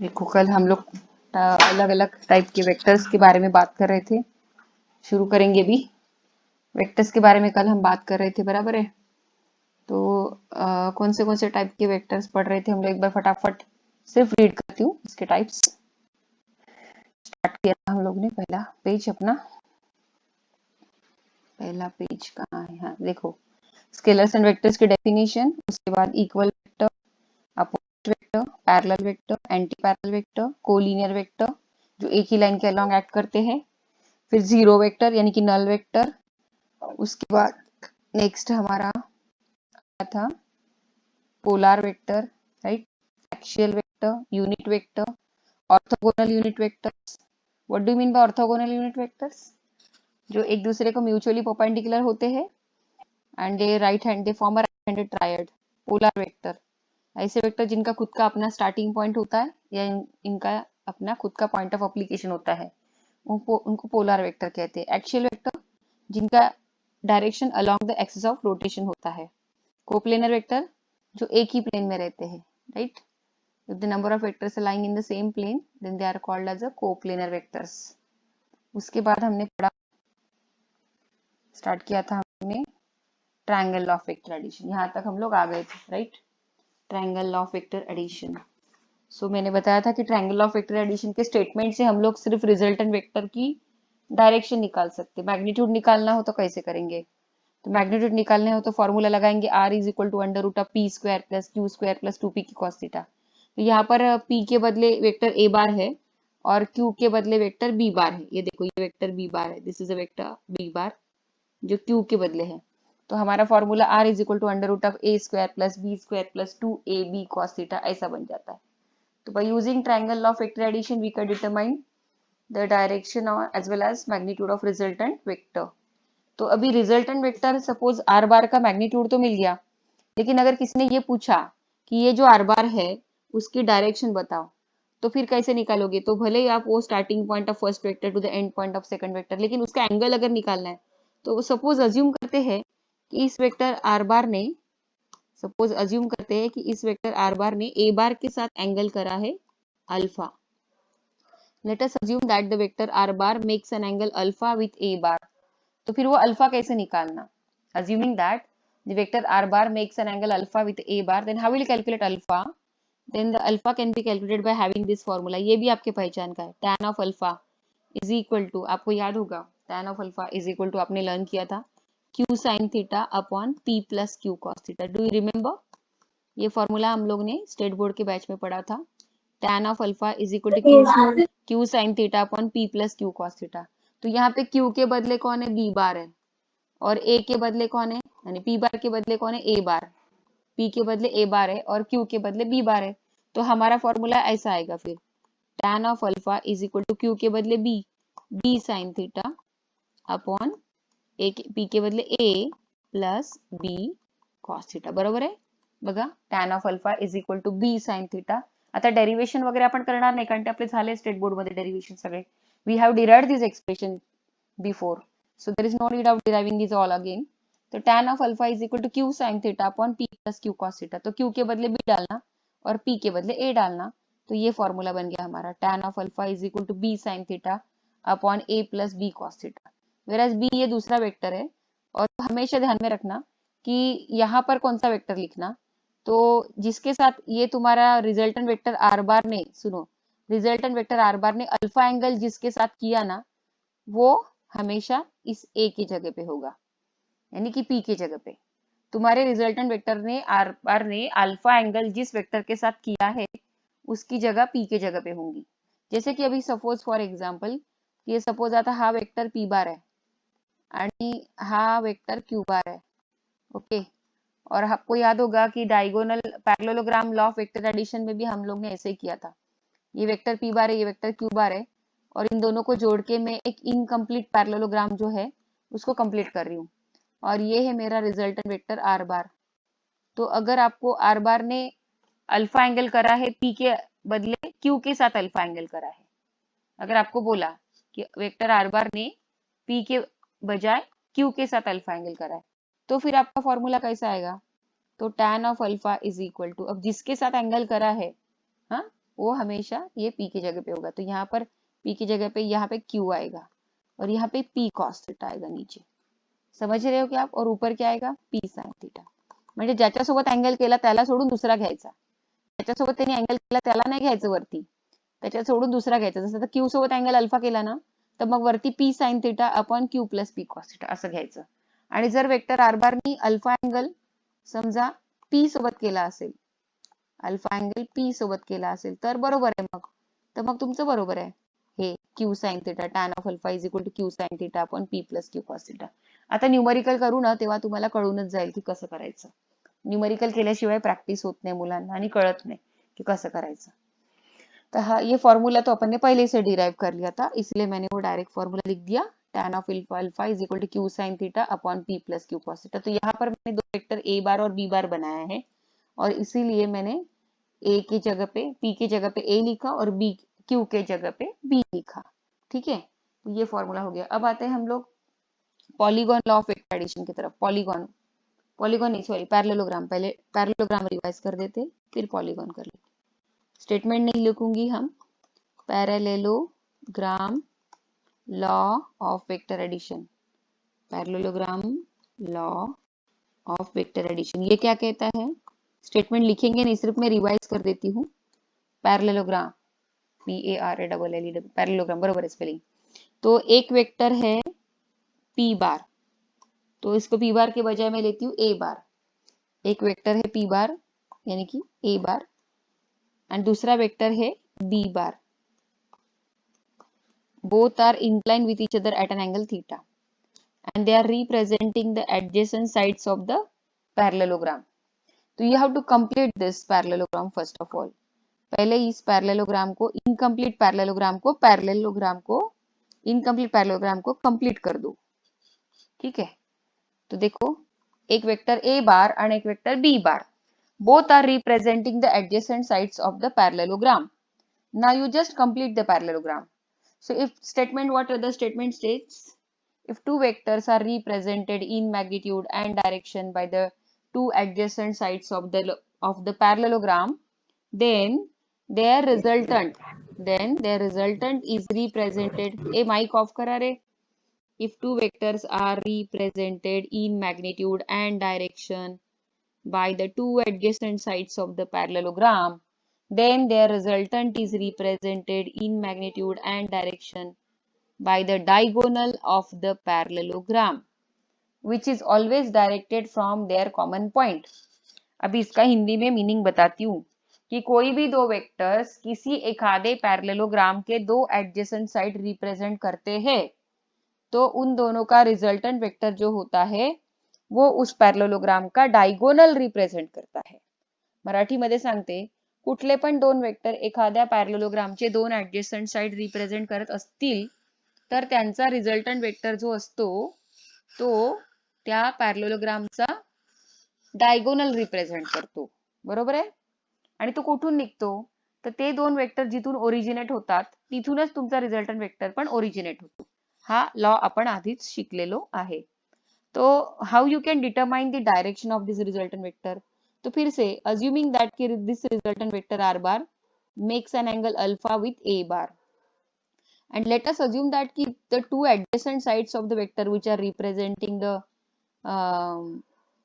देखो कल हम लोग अलग अलग टाइप के वेक्टर्स के बारे में बात कर रहे थे। शुरू करेंगे भी। वेक्टर्स के बारे में कल हम बात कर रहे थे, बराबर है। तो कौन से टाइप के वेक्टर्स पढ़ रहे थे हम लोग, एक बार फटाफट सिर्फ रीड करती हूँ इसके टाइप्स। स्टार्ट किया था हम लोग ने, पहला पेज अपना, पहला पेज कहाँ है, हाँ देखो, स्केलर्स एंड वेक्टर्स की डेफिनेशन, उसके बाद equal vector, opposite vector, parallel vector, anti parallel vector, collinear vector जो एक ही लाइन के अलोंग एक्ट करते हैं, फिर जीरो वेक्टर यानी कि नल वेक्टर, उसके बाद नेक्स्ट हमारा था polar vector, right, axial vector, unit vector, orthogonal unit vectors. What do you mean by orthogonal unit vectors? जो एक दूसरे को म्यूचुअली परपेंडिकुलर होते हैं and they form a right handed triad. Polar vector ऐसे वेक्टर जिनका खुद का अपना स्टार्टिंग पॉइंट होता है या इनका अपना खुद का पॉइंट ऑफ एप्लीकेशन होता है, उनको पोलर वेक्टर कहते हैं। एक्सियल वेक्टर जिनका direction along the axis of rotation होता है। कोप्लेनर वेक्टर जो एक ही प्लेन में रहते हैं, right. If the number of vectors are lying in the same plane then they are called as a coplanar vectors. उसके बाद हमने पढ़ा, स्टार्ट किया था हमने ट्रायंगल ऑफ वेक्टर एडिशन। यहाँ तक हम लोग आ गए थे, right. Triangle of vector addition. So मैंने बताया था कि ट्रायंगल ऑफ वेक्टर एडिशन के स्टेटमेंट से हम लोग सिर्फ रिजल्टेंट वेक्टर की डायरेक्शन निकाल सकते। मैग्नीट्यूड निकालना हो तो कैसे करेंगे? तो मैग्नीट्यूड निकालने हो तो फॉर्मूला लगाएंगे, r is equal to under root of p square plus q square plus 2p की कॉस थीटा। तो यहाँ पर p के बदले वेक्टर a बार है और q के बदले वेक्टर b बार है। ये देखो, ये वेक्टर b बार है, this is a vector b bar जो q के बदले है। तो हमारा formula r is equal to under root of a square plus b square plus 2ab cos theta ऐसा बन जाता है। तो by using triangle of vector addition we can determine the direction or as well as magnitude of resultant vector. तो अभी resultant vector suppose are बार का magnitude तो मिल गया, लेकिन अगर किसी ने ये पूछा कि ये जो आर बार है उसकी डायरेक्शन बताओ, तो फिर कैसे निकालोगे? तो भले ही आप वो starting point of first vector to the end point of second vector, लेकिन उसका एंगल अगर निकालना है तो सपोज अज्यूम करते हैं कि इस वेक्टर आर बार ने, सपोज अज्यूम करते हैं कि इस वेक्टर आर बार ने ए बार के साथ एंगल करा है alpha. Let us assume that the vector R bar makes an angle alpha with A bar. तो फिर वो अल्फा कैसे निकालना? Assuming that the vector R bar makes an angle alpha with A bar, then how will calculate alpha? Then the alpha can be calculated by having this formula. ये भी आपके पहचान का है, tan of alpha is equal to, आपको याद होगा tan of alpha is equal to, आपने लर्न किया था q sin theta upon p plus q cos theta. Do you remember? ये फॉर्मूला हम लोग ने स्टेट बोर्ड के बैच में पढ़ा था। tan of alpha is equal to q sin theta upon p plus q cos theta. तो यहाँ पे q के बदले कौन है? b बार है, और a के बदले कौन है, यानी p बार के बदले कौन है? a bar. p के बदले a बार है और q के बदले b बार है। तो हमारा फॉर्मूला ऐसा आएगा फिर, tan of alpha is equal to q के बदले b sin theta upon p के बदले a plus b cos theta, बरोबर आहे बघा। tan of alpha is equal to b sin theta. आता डेरिवेशन वगैरे आपण करणार नाही, कारण ते आपले झाले स्टेट बोर्ड मध्ये डेरिवेशन सगळे. We have derived this expression before, so there is no need of deriving this all again. तो tan of alpha is equal to q sin theta upon p plus q cos theta. तो q के बदले b डालना और p के बदले a डालना, तो ये फॉर्मूला बन गया हमारा, tan of alpha is equal to b sin theta upon a plus b cos theta. वेराज b ये दूसरा वेक्टर है, और हमेशा ध्यान में रखना कि यहाँ पर कौन सा वेक्टर लिखना, तो जिसके साथ ये तुम्हारा रिजल्टेंट वेक्टर आर बार ने, सुनो, रिजल्टेंट वेक्टर आर बार ने अल्फा एंगल जिसके साथ किया ना, वो हमेशा इस ए की जगह पे होगा, यानी कि पी की जगह पे। तुम्हारे रिजल्टेंट वेक्टर ने आर बार ने अल्फा एंगल जिस वेक्टर के साथ किया है उसकी जगह पी के जगह पे होंगी। जैसे कि अभी सपोज फॉर एग्जांपल, ये सपोज आता हा वेक्टर पी बार है आणि हा वेक्टर क्यू बार है, ओके। और आपको याद होगा कि diagonal parallelogram law of vector addition में भी हम लोग ने ऐसे ही किया था। ये वेक्टर पी बार है, ये वेक्टर क्यू बार है, और इन दोनों को जोड़ के मैं एक इनकम्प्लीट पैरेललोग्राम जो है उसको कंप्लीट कर रही हूँ, और ये है मेरा रिजल्टेंट वेक्टर आर बार। तो अगर आपको आर बार ने अल्फा एंगल करा है पी के बदले क्यू के साथ अल्फा एंगल करा है, अगर आपको बोला कि वेक्टर आर बार ने पी के बजाय क्यू के साथ अल्फा एंगल करा है, तो फिर आपका फॉर्मूला कैसा आएगा? तो tan of alpha is equal to, अब जिसके साथ एंगल करा है, हाँ, वो हमेशा ये P की जगह पे होगा। तो यहाँ पर P की जगह पे यहाँ पे Q आएगा और यहाँ पे P cos थीटा आएगा नीचे। समझ रहे हो क्या आप? और ऊपर क्या आएगा? P sin theta. म्हणजे ज्याच्यासोबत अँगल केला त्याला सोडून दुसरा घ्यायचा. त्याच्यासोबत त्यांनी अँगल केला त्याला नाही घ्यायचं वरती. त्याच्यात सोडून दुसरा घ्यायचा. जसं आता Q सोबत अँगल अल्फा केला ना, तर मग वरती P sin theta upon Q plus P cos theta असं घ्यायचं. आणि जर वेक्टर आर बारनी अल्फा अँगल समजा P सोबत केला असेल, अल्फा अँगल P सोबत केला असेल तर बरोबर आहे मग. तर मग तुमचं बरोबर आहे. हे Q sin theta tan of alpha is equal to Q sin theta upon P plus Q cos theta. आता न्यूमरिकल करू ना तेव्हा तुम्हाला कळूनच जाईल की कसं करायचं. न्यूमरिकल केल्याशिवाय प्रॅक्टिस होत नहीं मुलांना आणि कळत नहीं कि कसं करायचं. तो हाँ ये फॉर्मूला तो अपन ने पहले से डिराइव कर लिया था, इसलिए मैंने वो डायरेक्ट फॉर्मूला लिख दिया tan of alpha is equal to Q sine theta upon P plus Q cos theta. तो यहाँ पर मैंने दो वेक्टर ए बार और बी बार बनाया है और इसीलिए मैंने ए की जगह पे पी की जगह पे ए लिखा और बी क्यू के जगह पे बी लिखा. ठीक है, तो ये फॉर्मूला हो गया. अब आते हैं हम लोग polygon law of vector addition की तरफ. पॉलीगॉन पॉलीगॉन नहीं सॉरी पैरेललोग्राम. पहले पैरेललोग्राम रिवाइज कर देते फिर पॉलीगॉन कर लेते. स्टेटमेंट नहीं लिखूंगी हम. Parallelogram law of vector addition. Parallelogram law of vector addition ये क्या कहता है? स्टेटमेंट लिखेंगे नहीं, सिर्फ मैं रिवाइज कर देती हूँ. पैरेललोग्राम PARALLE पैरेललोग्राम बराबर है स्पेलिंग. तो एक वेक्टर है P बार, तो इसको P बार के बजाय मैं लेती हूँ A बार. एक वेक्टर है P बार यानी कि A बार एंड दूसरा वेक्टर है B bar. Both are inclined with each other at an angle theta and they are representing the adjacent sides of the parallelogram. तो you have to complete this parallelogram first of all. पहले इस parallelogram को incomplete parallelogram को complete कर दो. ठीक है, तो देखो एक वेक्टर A बार और एक vector B bar. Both are representing the adjacent sides of the parallelogram. Now you just complete the parallelogram. So if statement, what the statement states, if two vectors are represented in magnitude and direction by the two adjacent sides of the parallelogram, then their resultant is represented. A mic off करा रे. If two vectors are represented in magnitude and direction by the two adjacent sides of the parallelogram, then their resultant is represented in magnitude and direction by the diagonal of the parallelogram, which is always directed from their common point. अभी इसका हिंदी में meaning बताती हूँ कि कोई भी दो vectors किसी एक आधे पैरेललोग्राम के दो एडजेसेंट साइड रिप्रेजेंट करते हैं, तो उन दोनों का रिजल्टेंट वेक्टर जो होता है वो उस पैरेललोग्राम का डायगोनल रिप्रेझेंट करता है. मराठीमध्ये सांगते, कुठले पण दोन वेक्टर एखाद्या पॅरेललोग्रामचे दोन ऍडजेसंट साइड रिप्रेझेंट करत असतील तर त्यांचा रिझल्टंट वेक्टर जो असतो तो त्या पॅरेललोग्रामचा डायगोनल रिप्रेझेंट करतो. बरोबर आहे? आणि तो कुठून निघतो? तर ते दोन वेक्टर जिथून ओरिजिनेट होतात तिथूनच तुमचा रिझल्टंट वेक्टर पण ओरिजिनेट होतो. हा लॉ आपण आधीच शिकलेलो आहे. तो how you can determine the direction of this resultant vector. तो फिर से अज्यूमिंग दैट कि this resultant vector R bar makes an angle alpha with A bar and let us assume that ki the two adjacent sides of the vector which are representing the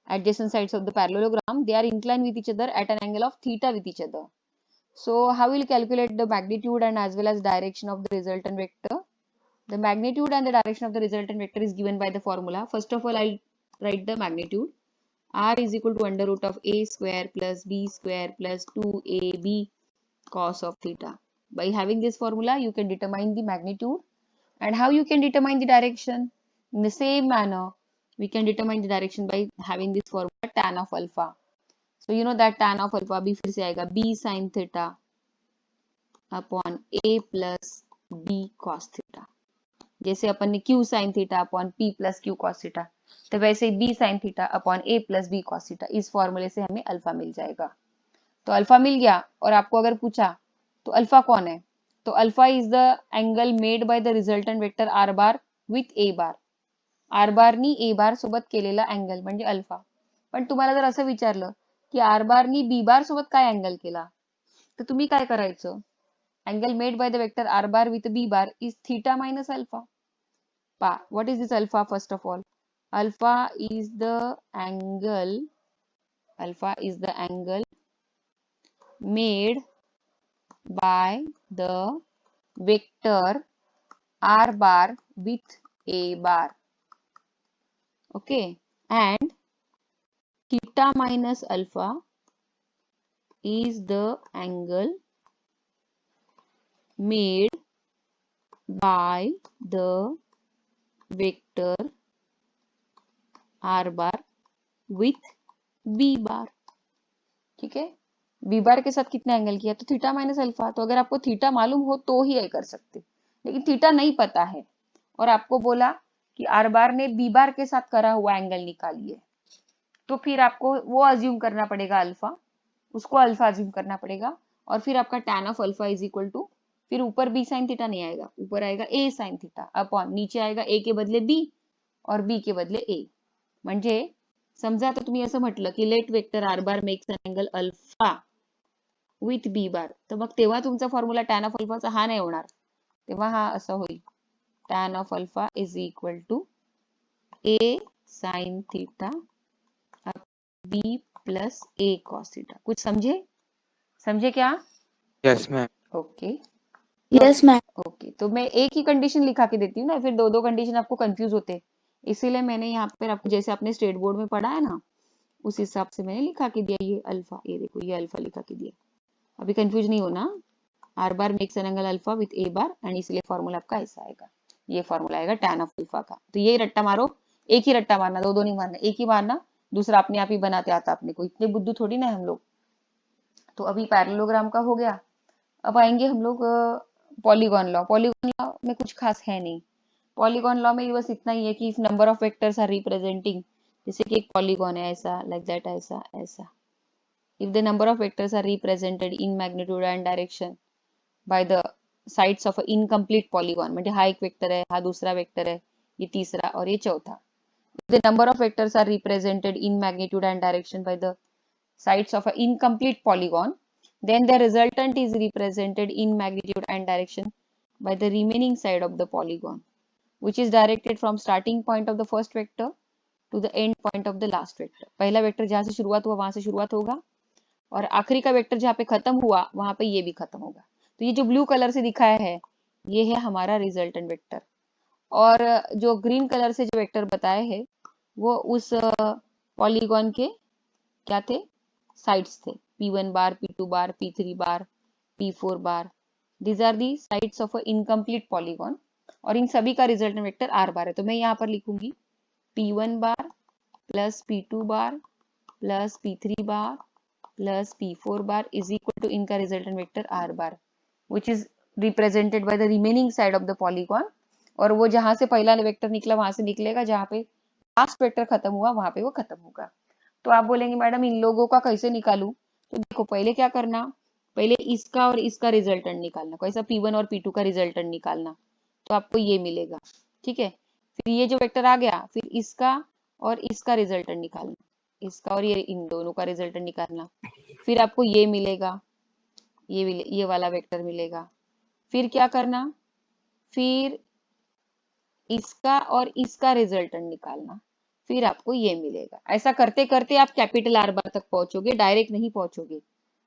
adjacent sides of the parallelogram, they are inclined with each other at an angle of theta with each other. So how will calculate the magnitude and as well as direction of the resultant vector? The magnitude and the direction of the resultant vector is given by the formula. First of all, I'll write the magnitude. R is equal to under root of a square plus b square plus 2ab cos of theta. By having this formula, you can determine the magnitude. And how you can determine the direction? In the same manner, we can determine the direction by having this formula tan of alpha. So you know that tan of alpha b फिर से आएगा b sin theta upon a plus b cos theta. जैसे अपन ने q sin theta upon p plus q cos theta, तो वैसे b sin theta upon a plus b cos theta. इस फॉर्मूले से हमें अल्फा मिल जाएगा. तो अल्फा मिल गया और आपको अगर पूछा तो अल्फा कौन है, तो alpha is the angle made by the resultant vector R bar with A bar. R बारनी ए बार सोबत केलेला अँगल म्हणजे अल्फा. पण तुम्हाला जर असं विचारलं की आर बारनी बी बार सोबत काय अँगल केला, तर तुम्ही काय करायचं, angle made by the vector R bar with B bar is theta minus alpha. पा what is this alpha? First of all, alpha is the angle, alpha is the angle made by the vector r bar with a bar. Okay, and theta minus alpha is the angle made by the vector r bar with b bar. ठीक है, B bar के साथ कितने angle किया? तो theta minus alpha. तो अगर आपको थीटा मालूम हो तो ही ये कर सकते, लेकिन थीटा नहीं पता है और आपको बोला कि आर बार ने बी बार के साथ करा हुआ एंगल निकालिए, तो फिर आपको वो अज्यूम करना पड़ेगा अल्फा, उसको अल्फा अज्यूम करना पड़ेगा, और फिर आपका tan of alpha is equal to, फिर ऊपर बी साइन थीटा नहीं आएगा, ऊपर आएगा ए साइन थीटा अपॉन, नीचे आएगा ए के बदले बी और बी के बदले ए. म्हणजे समजा आता तुम्ही असं म्हटलं की let vector R bar makes an angle alpha with B bar, तर मग तेव्हा तुमचा फॉर्म्युला टॅन ऑफ अल्फाचा हा नाही होणार, तेव्हा हा असं होईल, tan of alpha is equal to A sine theta B plus A cos theta. कुछ समझे? समझे क्या? Yes ma'am. Okay yes ma'am. Okay, तो मैं एक ही कंडीशन लिखा के देती हूँ ना, फिर दो दो कंडीशन आपको कंफ्यूज होते, इसीलिए मैंने यहाँ पर आपको जैसे आपने स्टेट बोर्ड में पढ़ा है ना, उस हिसाब से मैंने लिखा के दिया ये अल्फा. ये देखो ये अल्फा लिखा के दिया, अभी कंफ्यूज नहीं होना. Are bar makes an angle alpha with A bar and इसलिए फॉर्मूला आपका ऐसा आएगा, ये फॉर्मूला आएगा टैन ऑफ अल्फा का. तो ये रट्टा मारो, एक ही रट्टा मारना, दो दो नहीं मारना, एक ही मारना, दूसरा अपने आप ही बनाते आता अपने को, इतने बुद्धू थोड़ी ना हम लोग. तो अभी पैरेललोग्राम का हो गया. अब आएंगे हम लोग पॉलीगॉन लॉ. पॉलीगॉन लॉ में कुछ खास है नहीं. पॉलीगॉन लॉ में बस इतना ही है कि if number of vectors are representing, जैसे कि एक पॉलीगॉन है ऐसा, लाइक दैट, ऐसा ऐसा, if the number of vectors are represented in magnitude and direction by the sides of an incomplete polygon, म्हणजे हा एक वेक्टर है, हा दूसरा वेक्टर है, ये तीसरा और ये चौथा. If the number of vectors are represented in magnitude and direction by the sides of an incomplete polygon, then the resultant is represented in magnitude and direction by the remaining side of the polygon, which is directed from starting point of the first vector to the end point of the last vector. पहला vector जहां से शुरुआत हुआ वहां से शुरुआत होगा और आखिरी का वेक्टर जहाँ पे खत्म हुआ वहां पे ये भी खत्म होगा. तो ये जो ब्लू कलर से दिखाया है ये है हमारा रिजल्टेंट वेक्टर, और जो ग्रीन कलर से जो वेक्टर बताए हैं वो उस पॉलीगॉन के क्या थे? साइड्स थे, P1 bar, P2 bar, P3 bar, P4 bar. These are the sides of a incomplete polygon, और इन सभी का रिजल्टेंट वेक्टर आर बार है. तो मैं यहाँ पर लिखूंगी P1 bar plus P2 bar plus P3 bar plus P4 bar is equal to इनका resultant vector R bar, which is represented by the remaining side of the polygon. और वो जहां से पहला वेक्टर निकला वहां से निकलेगा, जहां पे लास्ट वेक्टर खत्म हुआ वहां पे वो खत्म होगा. तो आप बोलेंगे मैडम इन लोगों का कैसे निकालूं? तो देखो पहले क्या करना, पहले इसका और इसका रिजल्टेंट निकालना, कैसा P1 और P2 का रिजल्टेंट निकालना, तो आपको ये मिलेगा. ठीक है, फिर ये जो वेक्टर आ गया, फिर इसका और इसका रिजल्टेंट निकालना, इसका और ये इन दोनों का रिजल्टेंट निकालना, फिर आपको ये मिलेगा, ये वाला वेक्टर मिलेगा. फिर क्या करना, फिर इसका और इसका रिजल्टेंट निकालना, फिर आपको ये मिलेगा. ऐसा करते करते आप कैपिटल आर बार तक पहुंचोगे, डायरेक्ट नहीं पहुंचोगे.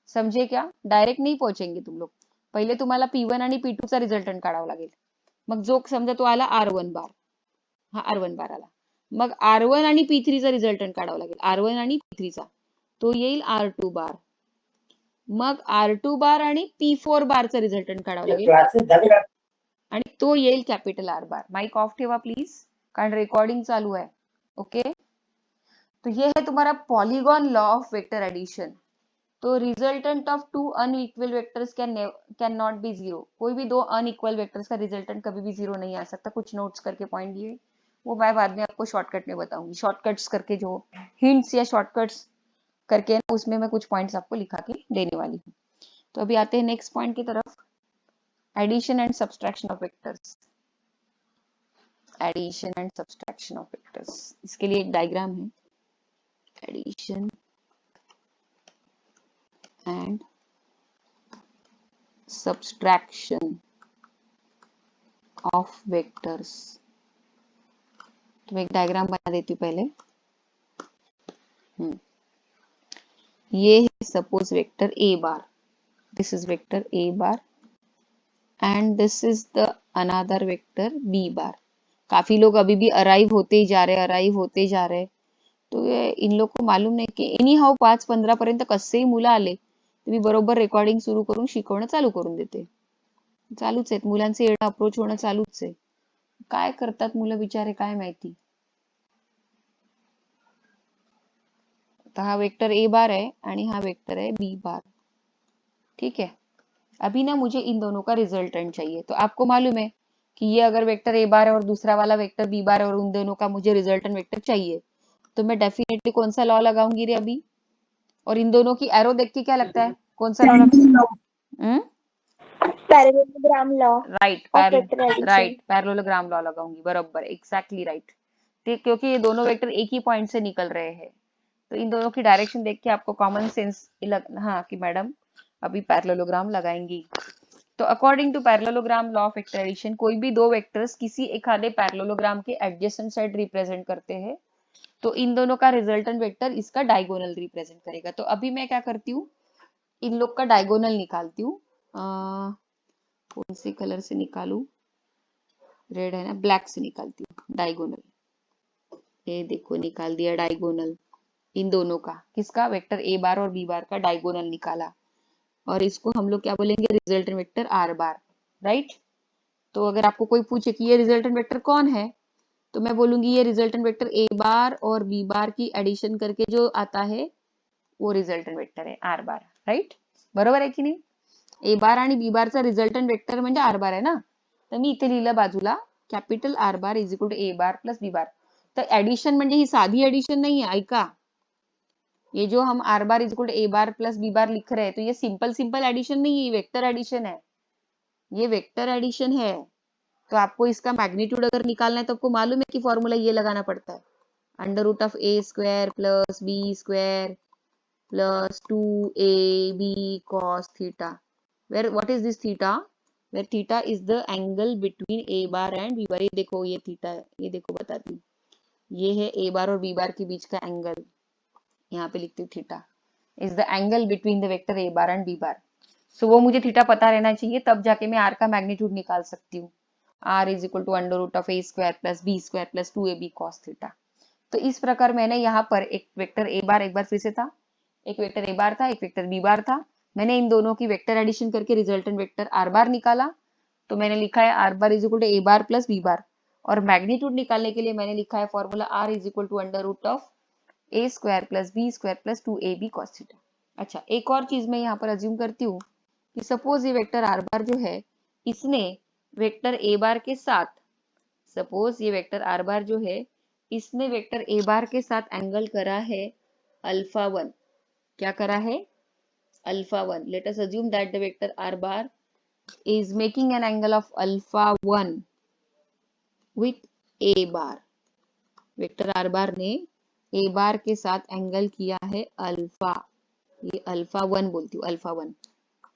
समझे क्या? डायरेक्ट नहीं पहुंचेंगे तुम लोग. पहिले तुम्हाला P1 आणि P2 चा रिजल्टंट काढावा लागेल. मग जो समजा तो आला R1 बार, हा R1 बार आला, मग R1 आणि P3 चा रिजल्टंट काढावा लागेल, R1 आणि P3 चा, तो येईल R2 बार. मग R2 बार आणि P4 बारचा रिजल्टंट काढावा लागेल आणि तो येईल capital R bar. Mic off ठेवा प्लीज, कारण रेकॉर्डिंग चालू है. ओके, तो ये है तुम्हारा polygon law of vector addition. तो resultant of two unequal vectors can not be zero. कोई भी दो अनइक्वल वेक्टर्स का रिजल्टेंट कभी भी जीरो नहीं आ सकता. कुछ नोट्स करके पॉइंट दिए, वो मैं बाद में आपको शॉर्टकट में बताऊंगी. शॉर्टकट्स करके जो हिंट्स या शॉर्टकट्स करके उसमें मैं कुछ पॉइंट्स आपको लिखा के देने वाली हूँ. तो अभी आते हैं नेक्स्ट पॉइंट की तरफ, addition and subtraction of vectors. Addition and subtraction of vectors, इसके लिए एक डायग्राम है. Addition and subtraction of vectors. तो मैं एक डायग्राम बना देती हूँ पहले। ये है suppose vector A bar, this is vector A bar and this is the another vector B bar. काफी लोग अभी भी अराइव होते ही जा रहे, तो इन लोग को मालूम नाही की एनी हाऊ 5-15 पर्यंत कसेही मुलं आले तुम्ही बरोबर रेकॉर्डिंग सुरू करून शिकवणं चालू करून देते। चालूच आहेत मुलांचे येणं अप्रोच होणं चालूच आहे। काय करतात मुलं बिचारे काय माहिती। तो हा वेक्टर ए बार है आणि हा वेक्टर है बी बार, ठीक है। अभी ना मुझे इन दोनों का रिजल्टेंट चाहिए। तो आपको मालूम है कि ये अगर वेक्टर ए बार है और दूसरा वाला वेक्टर बी बार है और उन दोनों का मुझे रिजल्टेंट वेक्टर चाहिए, तो मैं डेफिनेटली कौन सा लॉ लगाऊंगी रे अभी। और इन दोनों की एरो देख के क्या लगता है कौन सा लॉ लगता है? Parallelogram law right, parallelogram law लगाऊंगी, बराबर, एग्जैक्टली राइट। क्योंकि ये दोनों वेक्टर एक ही पॉइंट से निकल रहे हैं, तो इन दोनों की डायरेक्शन देख के आपको कॉमन सेंस हाँ कि मैडम अभी पैरेललोग्राम लगाएंगी। तो according to parallelogram law of vector addition, कोई भी दो वेक्टर्स किसी एक आधे पैरेललोग्राम के एडजेसेंट साइड रिप्रेजेंट करते हैं, तो इन दोनों का रिजल्टेंट वेक्टर इसका डायगोनल रिप्रेजेंट करेगा। तो अभी मैं क्या करती हूँ, इन लोग का डायगोनल निकालती हूँ। कौन से कलर से निकालू, रेड है ना, ब्लैक से निकालती हूँ डायगोनल। ये देखो निकाल दिया डायगोनल इन दोनों का, किसका, वेक्टर ए बार और बी बार का डायगोनल निकाला। और इसको हम लोग क्या बोलेंगे, resultant vector R bar, right. तो अगर आपको कोई पूछे कि ये रिजल्टेंट वेक्टर कौन है, तो मैं बोलूंगी ये रिजल्टेंट वेक्टर ए बार और बी बार की एडिशन करके जो आता है वो रिजल्टेंट वेक्टर है आर बार, राइट। बरोबर आहे की नाही। ए बार आणि बी बारचा रिझल्टंट वेक्टर म्हणजे आर बार आहे ना, तर मी इथे लिहिलं बाजूला capital R bar is equal to A bar plus B bar. तर एडिशन म्हणजे ही साधी एडिशन नहीं है, ऐका, ये जो हम R bar is equal to A bar plus B bar लिख रहे हैं, तो ये सिंपल एडिशन नहीं है, वेक्टर एडिशन है, ये वेक्टर एडिशन है। तो आपको इसका मैग्नीट्यूड अगर निकालना है तो आपको मालूम है कि फॉर्मूला ये लगाना पड़ता है, under root of A square plus B square plus 2ab cos theta, where what is this theta, where theta is the angle between a bar and b bar। ये देखो ये थीटा है, ये देखो बताती हूँ, ये है a बार और b बार के बीच का एंगल, यहाँ पे लिखती हूँ theta is the angle between the vector a bar and b बार। सो वो मुझे थीटा पता रहना चाहिए, तब जाके मैं r का मैग्नीट्यूड निकाल सकती हूँ। r is equal to under root of a square plus b square plus 2ab cos theta. तो इस प्रकार मैंने यहाँ पर एक वेक्टर a बार एक बार फिर से था, एक वेक्टर ए बार था, एक वेक्टर बी बार था, मैंने इन दोनों की वेक्टर एडिशन करके रिजल्टेंट वेक्टर आर बार निकाला। तो मैंने लिखा है R bar is equal to A bar plus B bar, और मैग्नीट्यूड निकालने के लिए मैंने लिखा है formula R is equal to under root of A square plus B square plus 2ab cos theta. अच्छा, एक और चीज मैं यहाँ पर अज्यूम करती हूँ कि सपोज ये वेक्टर आर बार जो है इसने वेक्टर ए बार के साथ, सपोज ये वेक्टर आर बार जो है इसने वेक्टर ए बार के साथ एंगल करा है अल्फा 1। क्या करा है, alpha 1। Let us assume that the vector r bar is making an angle of alpha 1 with a bar। Vector R बार ने ए बार के साथ एंगल किया है अल्फा, ये अल्फा 1 बोलती हूँ, अल्फा 1,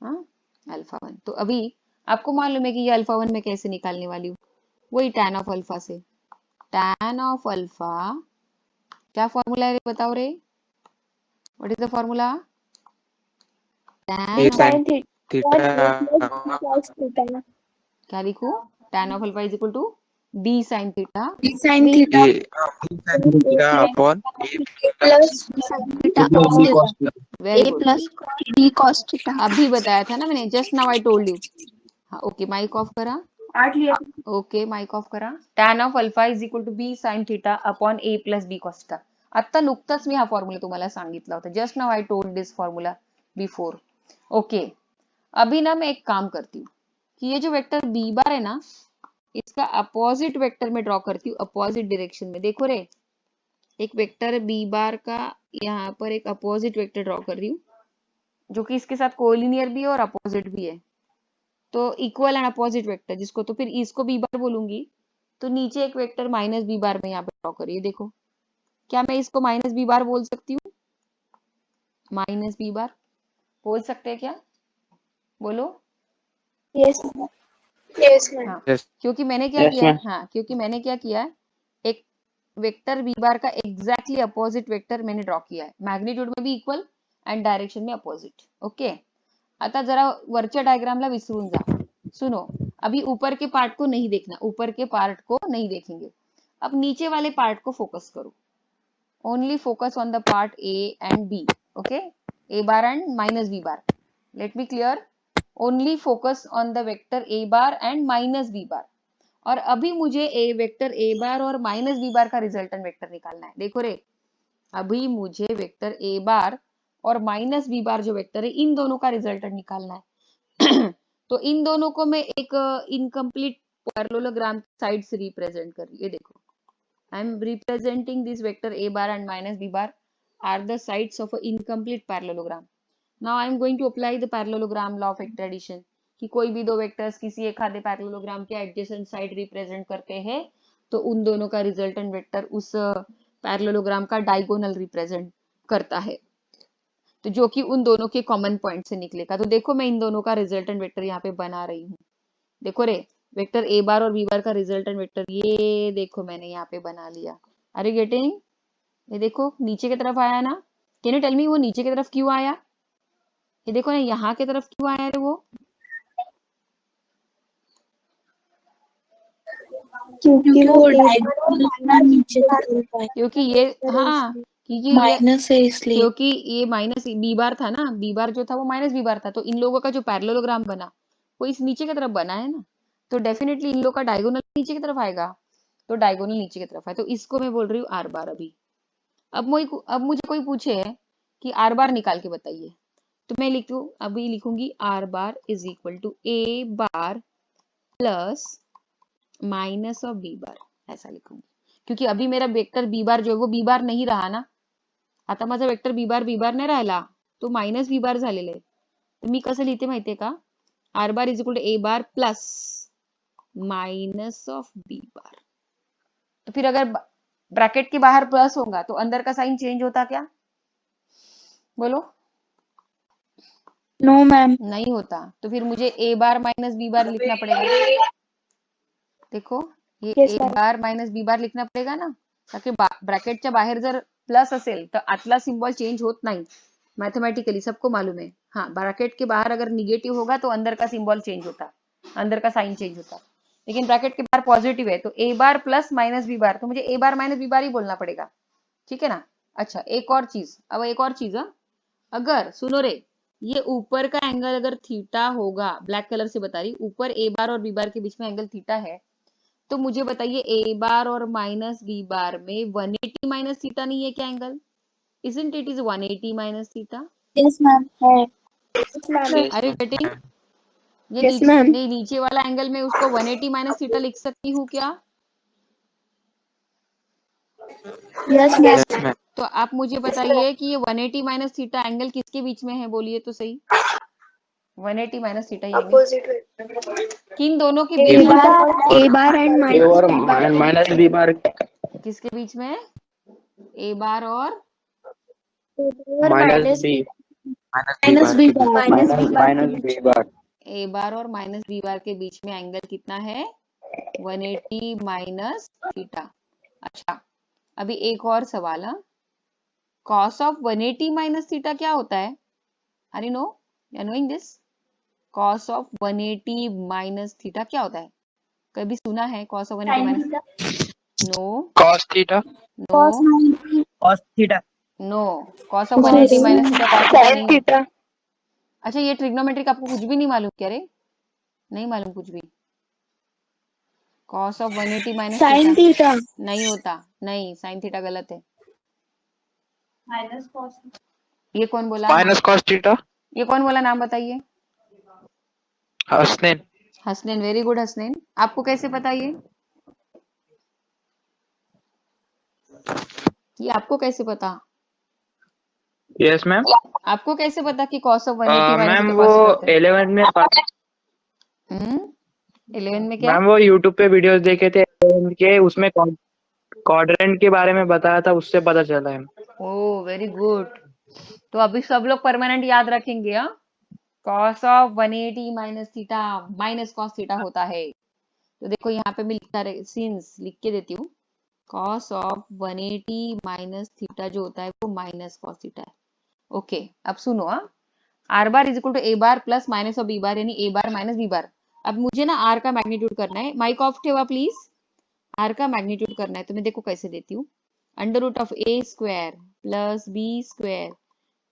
हाँ अल्फा 1। तो अभी आपको मालूम है कि ये अल्फा 1 मैं कैसे निकालने वाली हूँ, वही tan ऑफ अल्फा से। tan ऑफ अल्फा क्या फॉर्मूला है बताओ रे, what is the formula, a tan sine theta क्या लिखूं, tan of alpha is equal to b sin theta, sin theta a theta upon plus sin theta very a good. plus b cos theta। अभी बताया था ना मैंने, just now I told you. हाँ okay, mic off करा, okay mic off करा। tan of alpha is equal to b sin theta upon a plus b cos theta. आता नुकताच मी हा फॉर्म्युला तुम्हाला सांगितला होता, just now I told this formula before. Okay, अभी ना मैं एक काम करती हूँ कि ये जो वेक्टर b बार है ना, इसका अपोजिट वेक्टर में ड्रॉ करती हूँ, अपोजिट डायरेक्शन में। देखो रे, एक वेक्टर बी बार का यहाँ पर एक अपोजिट वेक्टर ड्रॉ कर रही हूँ, जो कि इसके साथ कोलिनियर भी है और अपोजिट भी है। तो इक्वल एंड अपोजिट वेक्टर, जिसको तो फिर इसको बी बार बोलूंगी, तो नीचे एक वेक्टर माइनस बी बार में यहाँ पे ड्रॉ करिए। देखो, क्या मैं इसको माइनस बी बार बोल सकती हूँ, माइनस बी बार बोल सकते हैं क्या, बोलो। Yes, ma'am. Yes, ma'am. हाँ, Yes. क्योंकि मैंने क्या किया है, हाँ, क्योंकि मैंने क्या किया है, एक वेक्टर बी बार का एग्जैक्टली अपोजिट वेक्टर मैंने ड्रॉ किया है, मैग्नीट्यूड में भी इक्वल अँड डायरेक्शन में अपोजिट. ओके, आता जरा वरच्या डायग्रामला विसरून जा. सुनो, अभी ऊपर के पार्ट को नहीं देखना, ऊपर के पार्ट को नहीं देखेंगे. अब नीचे वाले पार्ट को फोकस करो. Only focus on the part A and B. Okay, A bar and minus B bar. Let me clear. Only focus on the vector A bar and minus B bar. और अभी मुझे ए vector A bar और minus B बार का resultant vector निकालना है. देखो रे, अभी मुझे वेक्टर ए बार और माइनस बी बार जो वेक्टर है, इन दोनों का रिजल्टेंट निकालना है. तो इन दोनों को मैं एक इनकम्प्लीट पैरेललोग्राम साइड से रिप्रेजेंट कर रही हूँ. ये देखो, I am representing this vector a bar and minus b bar are the sides of an incomplete parallelogram. Now I am going to apply the parallelogram law of vector addition. कि कोई भी दो vectors किसी एक आधे parallelogram के adjacent side represent करते हैं, तो उन दोनों का रिजल्टेंट वेक्टर उस पैरेललोग्राम का डायगोनल रिप्रेजेंट करता है, तो जो कि उन दोनों के कॉमन पॉइंट से निकलेगा. तो देखो, मैं इन दोनों का रिजल्टेंट वेक्टर यहाँ पे बना रही हूँ. देखो रे, वेक्टर ए बार और बी बार का रिजल्टेंट वेक्टर ये देखो मैंने यहाँ पे बना लिया. Are you getting? ये देखो नीचे की तरफ आया ना. कैन यू टेल मी वो नीचे की तरफ क्यों आया? ये देखो ना, यहाँ की तरफ क्यों आया रे वो? क्योंकि वो डायगोनल नीचे की तरफ है। क्योंकि ये, हाँ, क्योंकि ये माइनस है इसलिए। क्योंकि ये माइनस बी बार था ना, बी बार जो था वो माइनस बी बार था, तो इन लोगों का जो पैरेललोग्राम बना वो इस नीचे की तरफ बना है ना, तो डेफिनेटली इन लोगों का डायगोनल नीचे की तरफ आएगा. तो डायगोनल नीचे की तरफ है, तो इसको मैं बोल रही हूँ आर बार. अब मुझे कोई पूछे कि आर बार निकाल के बताइए, तो मैं अभी लिखूंगी r bar is equal to A bar plus minus of b bar, ऐसा लिखूंगी. क्योंकि अभी मेरा वेक्टर बी बार जो है वो बी बार नहीं रहा ना, आता माझा वेक्टर बी बार नाही राहिला, तो मायनस बी बार झालेला आहे. तर मी कसं लिहिते माहितीये का, r bar is equal to A bar plus minus of b bar. तो फिर अगर ब्रैकेट के बाहर प्लस होगा तो अंदर का साइन चेंज होता क्या? बोलो. No ma'am. नहीं होता. तो फिर मुझे ए बार माइनस बी बार लिखना पड़ेगा. देखो, ये Yes, ए ma'am. बार माइनस बी बार लिखना पडेगा ना, ताकि ब्रॅकेटच्या बाहेर जर प्लस असेल तर आतला सिंबल चेंज होत नाही. मैथमेटिकली सबको मालूम है. हाँ, ब्रैकेट के बाहर अगर निगेटिव होगा तो अंदर का सिंबल चेंज होता, अंदर का साइन चेंज होता. लेकिन ब्रैकेट के बाहर पॉजिटिव है, तो ए bar plus minus B bar, तो मुझे ए बार माइनस बी बार ही बोलना पड़ेगा. ठीक है ना? अच्छा, एक और चीज, अब एक और चीज, अगर सुनो रे, ये ऊपर का एंगल अगर थीटा होगा, ब्लैक कलर से बता रही, ऊपर ए बार और बी बार के बीच में एंगल थीटा है, तो मुझे बताइए ए बार और माइनस बी बार में 180 माइनस थीटा नहीं है क्या angle? Isn't it is 180 minus theta? Yes, ma'am. है। Yes, ma'am. Yes, are you ma'am. Getting? ये Yes, ma'am. नीचे वाला एंगल में उसको 180 माइनस थीटा लिख सकती हूँ क्या? Yes, ma'am. Yes, ma'am. तो आप मुझे बताइए कि ये 180 माइनस थीटा एंगल किसके बीच में है, बोलिए तो सही. 180 माइनस थीटा ये किन दोनों के A बीच में है? bar, A bar and A minus और B bar. Minus B bar किसके बीच में? ए बार और minus B Minus B bar. Minus B bar A bar और माइनस बी बार के बीच में एंगल कितना है? 180 माइनस थीटा. अच्छा, अभी एक और सवाल है. कॉस ऑफ 180 माइनस थीटा क्या होता है? Are you knowing this? Cos of 180 minus theta क्या होता है? कभी सुना है cos of 180 minus? No cos theta no cos theta no. Cos of 180 minus theta cos theta नहीं होता. अच्छा, ये ट्रिग्नोमेट्रिक आपको कुछ भी नहीं मालूम क्या रे? नहीं मालूम कुछ भी? Cos of 180 minus Sin theta theta. नहीं होता. नहीं, साइन थीटा गलत है. Minus cos. ये कौन बोला? माइनस कॉस थीटा ये कौन बोला? नाम बताइए. हसनैन. हसनैन. Very good Hasnain. आपको कैसे पता ये आपको कैसे पता? Yes ma'am. आपको कैसे पता कि cos of 180 minus ma'am theta वो cos थीटा होता है? 11 में 11 में क्या? मैम वो यूट्यूब पे वीडियोस देखे थे 11 के, उसमें क्वाड्रेंट के बारे में बताया था, उससे पता चला है. ओह, वेरी गुड. तो अभी सब लोग परमानेंट याद रखेंगे. हाँ, cos of 180 minus theta minus cos theta होता है। तो देखो यहाँ पे मैं सिंस लिख के देती हूँ, कॉस ऑफ 180 माइनस थीटा जो होता है वो माइनस कॉस थीटा है। ओके, अब सुनो, r bar is equal to A bar plus minus of b bar, यानी ए बार माइनस बी बार। अब मुझे ना आर का मैग्नीट्यूड करना है, माइक ऑफ ठेवा प्लीज। आर का मैग्नीट्यूड करना है तो मैं देखो कैसे देती हूँ, under root of A square plus B square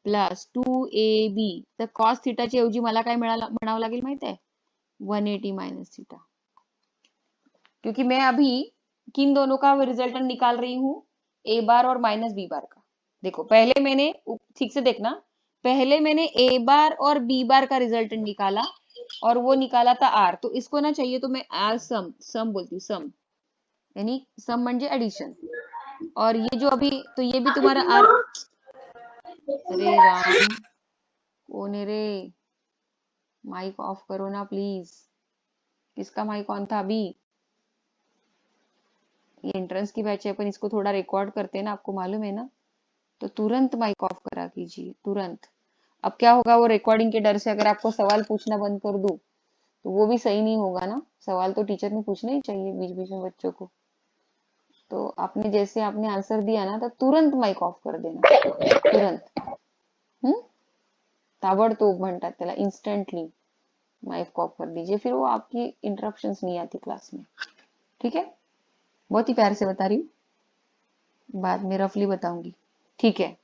plus 2ab, तर कॉस थीटाच्या ऐवजी मला काय म्हणावं लागेल माहित आहे, 180 माइनस थीटा, क्योंकि मैं अभी किन दोनों का रिजल्टेंट निकाल रही हूँ, ए बार और माइनस बी बार का। देखो पहले मैंने, ठीक से देखना, पहले मैंने ए बार और बी बार का रिजल्टेंट निकाला और वो निकाला था आर, तो इसको ना चाहिए तो मैं आर सम बोलती हूँ, सम यानी सम म्हणजे एडिशन। और ये जो अभी, तो ये भी तुम्हारा आर, अरे राम कौन है रे, माइक ऑफ करो ना प्लीज, किसका माइक ऑन था अभी? ये एंट्रेंस की बैच है, अपन इसको थोड़ा रिकॉर्ड करते हैं ना, आपको मालूम है ना, तो तुरंत माइक ऑफ करा कीजिए, तुरंत। अब क्या होगा, वो रिकॉर्डिंग के डर से अगर आपको सवाल पूछना बंद कर दूं तो वो भी सही नहीं होगा ना, सवाल तो टीचर ने पूछना ही चाहिए बीच बीच में बच्चों को। तो आपने जैसे आपने आंसर दिया ना, तो तुरंत माइक ऑफ कर देना, तुरंत। ताबडतोब म्हणतात त्याला, इन्स्टेंटली माइक ऑफ कर दीजिए, फिर वो आपकी इंटरप्शंस नहीं आती क्लास में, ठीक है? बहुत ही प्यार से बता रही हूँ, बाद में रफली बताऊंगी, ठीक है?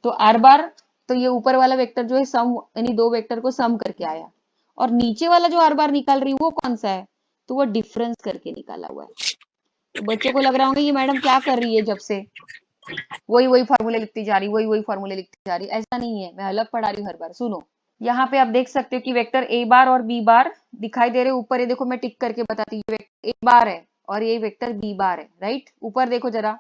तो आर बार, तो ये ऊपर वाला वेक्टर जो है सम, यानी दो वेक्टर को सम करके आया, और नीचे वाला जो आर बार निकाल रही वो कौन सा है, तो वो डिफरेंस करके निकाला हुआ है। तो बच्चों को लग रहा होगा ये मैडम क्या कर रही है, जब से वही फॉर्मूले लिखती जा रही, वही फॉर्मूले लिखती जा रही। ऐसा नहीं है, मैं अलग पढ़ा रही हूँ हर बार। सुनो, यहाँ पे आप देख सकते हो कि वेक्टर ए बार और बी बार दिखाई दे रहे ऊपर, ये देखो मैं टिक करके बताती हूँ, ये वेक्टर ए बार है और ये वेक्टर बी बार है, राइट? ऊपर देखो जरा,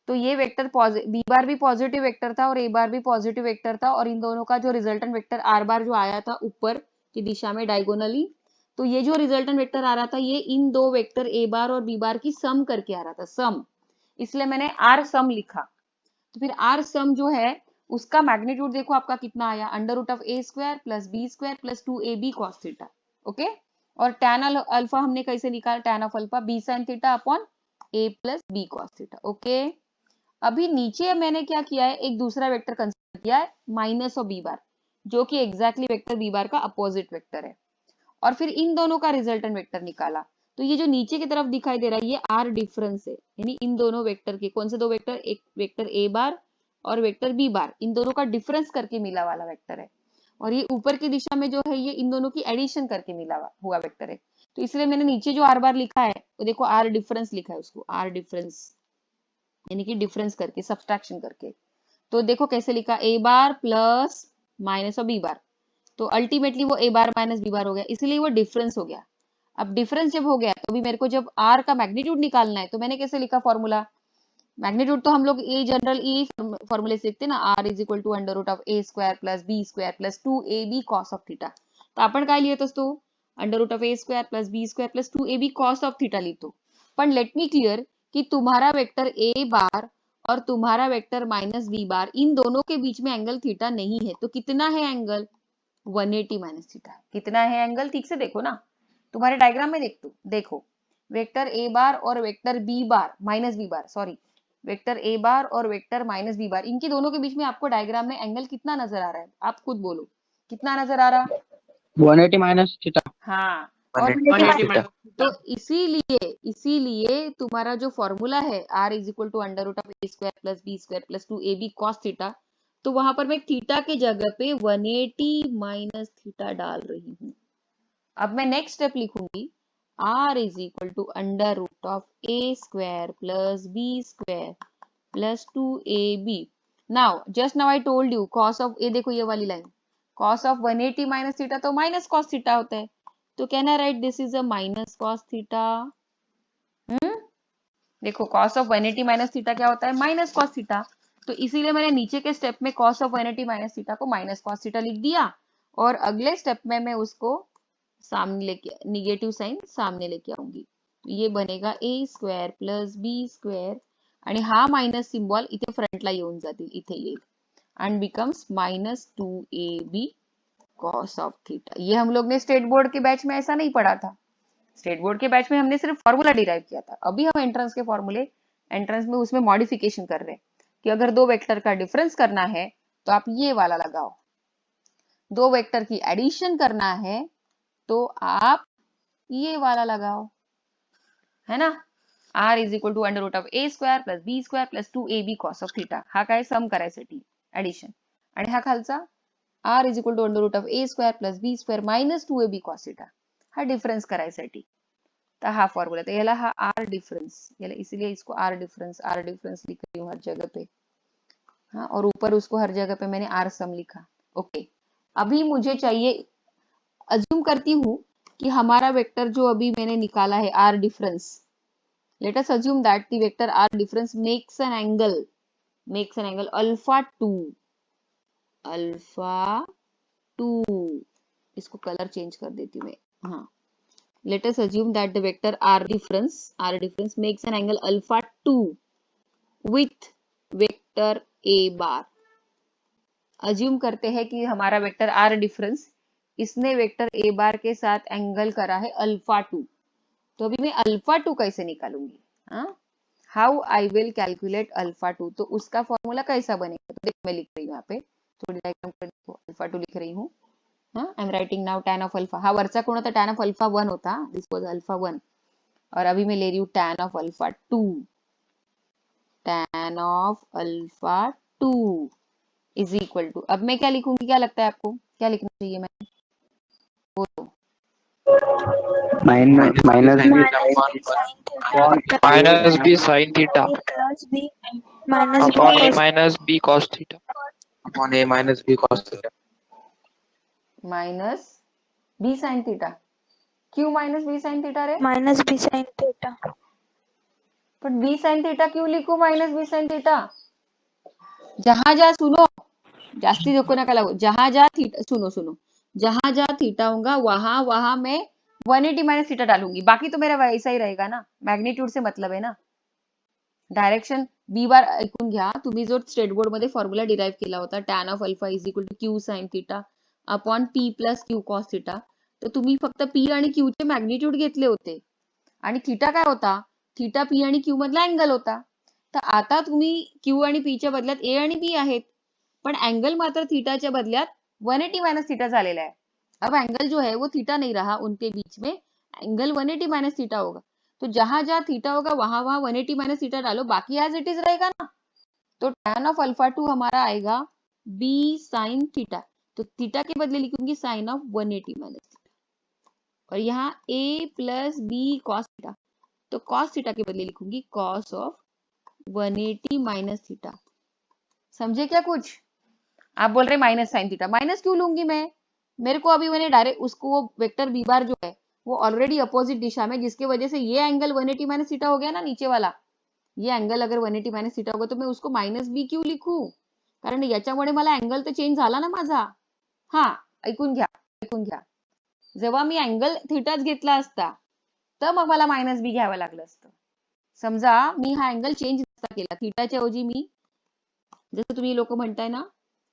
तो ये वेक्टर बी बार भी पॉजिटिव वेक्टर था और ए बार भी पॉजिटिव वेक्टर था, और इन दोनों का जो रिजल्टेंट वेक्टर आर बार जो आया था ऊपर की दिशा में डायगोनली, तो ये जो रिजल्टेंट वेक्टर आ रहा था ये इन दो वेक्टर ए बार और बी बार की सम करके आ रहा था, सम, इसलिए मैंने आर सम लिखा। तो फिर आर सम जो है उसका मैग्नीट्यूड देखो आपका कितना आया, under root of A square plus B square plus 2ab cos theta, okay? और टैन अल्फा हमने कैसे निकाला, tan of alpha b sine theta upon a plus b cos theta, okay? अभी नीचे मैंने क्या किया है, एक दूसरा वेक्टर कंसीडर किया है माइनस ऑफ बी बार, जो कि एग्जैक्टली वेक्टर बी बार का अपोजिट वेक्टर है, और फिर इन दोनों का रिजल्टेंट वेक्टर निकाला। तो ये जो नीचे की तरफ दिखाई दे रहा है ये आर डिफरेंस है, यानी इन दोनों वेक्टर के, कौन से दो वेक्टर, एक वेक्टर ए बार और वेक्टर बी बार, इन दोनों का डिफरेंस करके मिला वाला वेक्टर है, और ये ऊपर की दिशा में जो है ये इन दोनों की एडिशन करके मिला हुआ वेक्टर है। तो इसलिए मैंने नीचे जो आर बार लिखा है वो देखो आर डिफरेंस लिखा है, उसको आर डिफरेंस यानी कि डिफरेंस करके, सब्सट्रैक्शन करके। तो देखो कैसे लिखा, ए बार प्लस माइनस और बी बार, तो अल्टीमेटली वो ए बार माइनस बी बार हो गया, इसीलिए वो डिफरेंस हो गया। अब डिफरेंस जब हो गया तो अभी मेरे को जब आर का मैग्नीट्यूड निकालना है, तो मैंने कैसे लिखा फॉर्मूला, मैग्नीट्यूड तो हम लोग ए जनरल ई फॉर्मूले से लिखते ना, R is equal to under root of A square plus B square plus 2ab cos of theta. तर आपण काय लिहित असतो, under root of A square plus B square plus 2ab cos of theta लिखतो। पण लेट मी क्लियर कि तुम्हारा vector A bar और तुम्हारा वेक्टर माइनस बी बार, इन दोनों के बीच में एंगल थीटा नहीं है, तो कितना है एंगल, 180 माइनस थीटा। कितना है एंगल, ठीक से देखो ना, तुम्हारे डायग्राम में देखो, वेक्टर ए बार और vector B bar minus B bar, sorry, vector A bar और वेक्टर माइनस बी बार, इनकी दोनों के बीच में आपको डायग्राम में एंगल कितना नजर आ रहा है, आप खुद बोलो कितना नजर आ रहा? 180 माइनस थीटा। हाँ, और 180 माइनस तो इसीलिए तुम्हारा जो फॉर्मूला है r is equal to under root of A square plus B square plus 2ab cos theta, तो वहां पर मैं थीटा के जगह पे 180 माइनस थीटा डाल रही हूँ। अब मैं नेक्स्ट स्टेप लिखूंगी, r is equal to under root of A square plus B square plus 2ab। Now just now I told you cos of, ये देखो ये वाली line, cos of 180 minus theta तो माइनस कॉस थीटा होता है, तो can I write this is a minus cos theta. देखो cos of 180 minus theta क्या होता है, माइनस कॉस थीटा। तो इसीलिए मैंने नीचे के स्टेप में कॉस ऑफ 180 माइनस थीटा को माइनस कॉस थीटा लिख दिया, और अगले स्टेप में मैं उसको सामने लेके, निगेटिव साइन सामने लेके आऊंगी, ये बनेगा ए स्क्वेअर प्लस बी स्क्वेअर, आणि हा मायनस सिम्बॉल इथे फ्रंटला येऊन जातील, इथे येईल, and becomes minus 2ab cos of theta. ये हम लोग ने स्टेट बोर्ड के बैच में ऐसा नहीं पढ़ा था। स्टेट बोर्ड के बैच में हमने सिर्फ फॉर्मूला डिराइव किया था। अभी हम एंट्रेंस के फॉर्मूले, एंट्रेंस में उसमें मॉडिफिकेशन कर रहे हैं कि अगर दो वेक्टर का डिफरेंस करना है तो आप ये वाला लगाओ, दो वेक्टर की एडिशन करना है तो आप ये वाला लगाओ, है ना। r is equal to under root of a square plus b square plus 2ab cos of theta, हा काय सम करायसाठी ऍडिशन, आणि हा खालचा r is equal to under root of a square plus b square minus 2ab cos theta, हा difference करायसाठी। तो हा फॉर्मूला, तो याला हा r डिफरेंस, याला इसीलिए इसको r डिफरेंस लिख रही हूँ हर जगह पे, हाँ, और ऊपर उसको हर जगह पे मैंने r सम लिखा। ओके, अभी मुझे चाहिए, अज्यूम करती हूँ कि हमारा वेक्टर जो अभी मैंने निकाला है r difference, let us assume that the vector r difference makes an angle alpha 2, इसको कलर चेंज कर देती हूँ मैं, हाँ। Let us assume that the vector r difference makes an angle alpha 2 with vector a bar। Assume करते हैं कि हमारा वेक्टर r डिफरेंस, इसने वेक्टर a बार के साथ एंगल करा है अल्फा 2। तो अभी मैं अल्फा 2 कैसे निकालूंगी, how I will calculate alpha 2, तो उसका फॉर्मूला कैसा बनेगा। तो देखो मैं लिख रही हूँ यहाँ पे, थोड़ी डायग्राम कर देखो, अल्फा 2 लिख रही हूँ, I am writing now tan of alpha, हा वरचा कोण होता, tan ऑफ अल्फा 1 होता, दिस वाज अल्फा 1, और अभी मैं ले रही हूँ tan of alpha 2, tan of alpha 2 is equal to, अब मैं क्या लिखूंगी, क्या लगता है आपको, क्या लिखना चाहिए मैं, बोलो। Minus minus b sin theta plus b minus upon a b minus b cos theta upon a minus b cos theta. Minus b sine theta, क्यों माइनस बी साइन थीटा रे, माइनस बी साइन थीटा। पर b sine theta क्यों लिखू, minus b sine theta, जहां जा सुनो, जास्ती देखो ना कला, जहां जा थीटा, सुनो जहां जा थीटा होगा वहां मैं 180 माइनस थीटा डालूंगी, बाकी तो मेरा वैसा ही रहेगा ना, मैग्नीट्यूड से मतलब है ना। डायरेक्शन बी बार ऐकून घ्या, तुम्ही जो स्टेट बोर्ड मध्ये फॉर्म्युला डिराइव केला होता, tan of alpha is equal to Q sine theta upon P plus Q cos theta, तर तुम्ही फक्त पी आणि क्यू चे मॅग्निट्यूड घेतले होते, आणि थीटा काय होता, थीटा पी आणि क्यू मधला अँगल होता। तर आता तुम्ही क्यू आणि पी च्या बदल्यात ए आणि बी आहेत, पण एंगल मात्र थीटाच्या बदल्यात 180 माइनस थीटा झालेला है। अब एंगल जो है वो थीटा नहीं रहा, उनके बीच में एंगल 180 माइनस थीटा होगा, तो जहां जहां थीटा होगा वहां वहां 180 माइनस थीटा डालो, बाकी एज इट इज रहेगा ना। तो tan ऑफ अल्फा 2 हमारा आएगा b साइन थीटा, तो थीटा के बदले लिखूंगी साइन ऑफ 180 माइनस थीटा, और यहाँ a plus b cos theta, तो कॉस थीटा के बदले लिखूंगी कॉस ऑफ 180 माइनस थीटा। समझे क्या कुछ, आप बोल रहे माइनस साइन थीटा, माइनस क्यों लूंगी मैं, मेरे को अभी मैंने डायरेक्ट उसको, वो वेक्टर बी बार जो है वो ऑलरेडी अपोजिट दिशा में, जिसके वजह से ये एंगल 180 माइनस थीटा हो गया ना, नीचे वाला ये एंगल अगर 180 माइनस थीटा होगा तो मैं उसको माइनस बी क्यों लिखू, कारण याच्यामुळे मला एंगल तर चेंज झाला ना माझा। हा, ऐकून घ्या, जेव्हा मी एंगल थीटाच घेतला असता तर मग मला मायनस बी घ्यावं लागलं असतं। समजा मी हा एंगल चेंज नसता केला, थीटाच्या ऐवजी मी, जसं तुम्ही लोक म्हणताय ना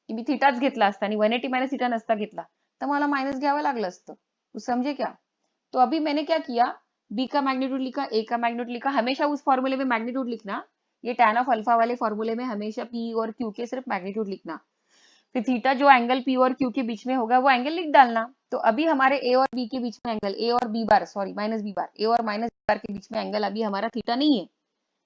कि मी थीटाच घेतला असता आणि 180 माइनस थीटा नसता घेतला तर मला माइनस घ्यावं लागलं असतं, कुछ समझे क्या। तो अभी मैंने क्या किया, बी का मैग्नीट्यूड लिखा, ए का मैग्नीट्यूड लिखा, हमेशा उस फॉर्मूले में मैग्नीट्यूड लिखना, ये टैन ऑफ अल्फा वाले फॉर्मूले में हमेशा पी और क्यू के सिर्फ मैग्नीट्यूड लिखना, फिर थीटा जो एंगल पी और क्यू के बीच में होगा वो एंगल लिख डालना। तो अभी हमारे ए और बी के बीच में एंगल, ए और B bar, sorry minus B bar, A और माइनस बी बार के बीच में एंगल अभी हमारा थीटा नहीं है,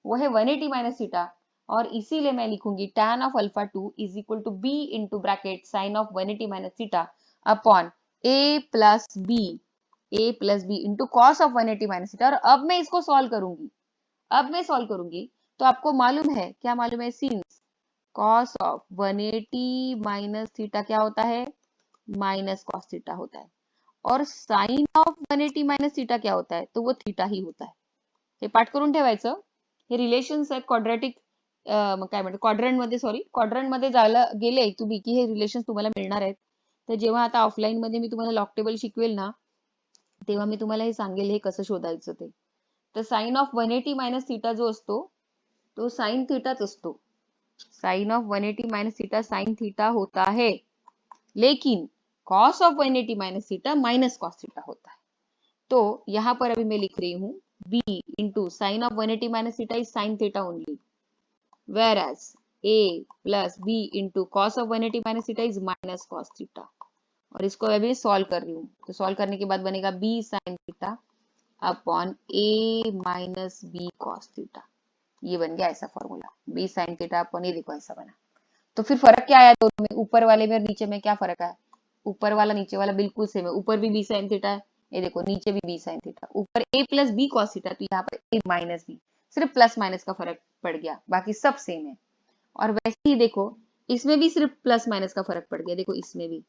वो है 180 माइनस थीटा, और इसीलिए मैं लिखूंगी tan of alpha 2 is equal to b into bracket sine of 180 minus theta upon a plus b into cos of 180 minus theta. और अब मैं इसको सॉल्व करूंगी, तो आपको मालूम है, क्या मालूम है, since cos of 180 minus theta क्या होता है, माइनस कॉस थीटा होता है, और साइन ऑफ 180 माइनस थीटा क्या होता है, तो वो थीटा ही होता है। हे पाठ करून ठेवायचं, हे रिलेशन्स आहेत क्वाड्रॅटिक, काय म्हणते क्वाड्रंट मध्ये जायला गेले तुम्ही की हे रिलेशन तुम्हाला मिळणार आहेत। तर जेव्हा आता ऑफलाईन मध्ये मी तुम्हाला लॉग टेबल शिकवेल ना, तेव्हा मी तुम्हाला हे सांगेल हे कसं शोधायचं ते। तर साइन ऑफ 180 माइनस थीटा जो असतो तो साइन थीटाच असतो, sine of 180 minus theta sine theta होता है, लेकिन cos of 180 minus theta minus cos theta होता है। तो यहाँ पर अभी मैं लिख रही हूँ b into sine of 180 minus theta is sine theta only, whereas a plus b into cos of 180 minus theta is minus cos theta. और इसको अभी सॉल्व कर रही हूँ, तो सॉल्व करने के बाद बनेगा b sign theta upon a minus b cos theta. ये बन गया ऐसा formula, b sign theta upon, ये देखो ऐसा बना। तो फिर फर्क क्या आया दोनों में, ऊपर वाले में और नीचे में क्या फर्क है? ऊपर वाला नीचे वाला बिल्कुल सेम है, ऊपर भी b साइन थीटा है, ये देखो नीचे भी b साइन थीटा, ऊपर a plus b cos theta, तो यहाँ पर a माइनस b, सिर्फ प्लस माइनस का फर्क पड़ गया, बाकी सब सेम है। और वैसे ही देखो इसमें भी सिर्फ प्लस माइनस का फर्क पड़ गया, देखो इसमें भी